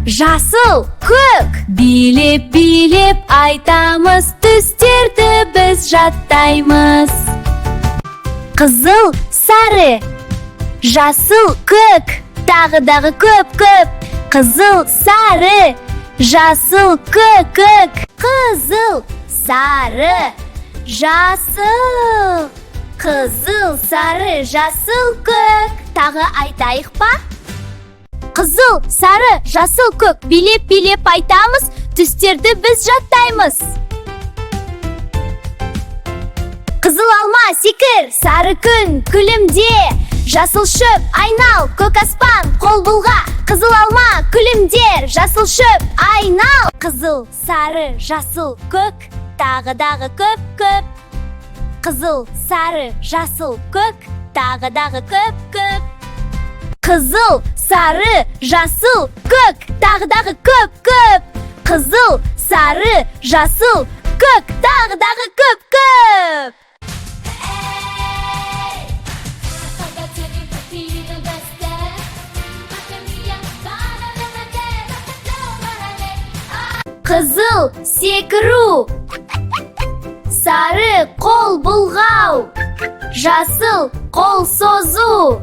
жасыл, көк. Билеп айтамыз, түстерді біз жаттаймыз. Қызыл, сары, жасыл, көк, тағыдағы көп. Қызыл, сары, жасыл, көк. Қызыл, сары, жасыл. Қызыл, сары, жасыл, көк. Тағы айтайық па? Қызыл, сары, жасыл, көк. Билеп айтамыз, түстерді біз жаттаймыз. Қызыл алма, секір, сары күн, күлімде. Жасыл шөп, айнал, көк аспан, қол бұлға. Қызыл алма, күлімдер, жасыл шөп, айнал. Қызыл, сары, жасыл, көк, тағыдағы көп. Қызыл, сары, жасыл, көк, тағыдағы көп. Қызыл, сары, жасыл, көк, тағыдағы көп. Қызыл, сары, жасыл, көк, тағыдағы көп. Қызыл, секіру. Сары, қол бұлғау. Жасыл, қол созу.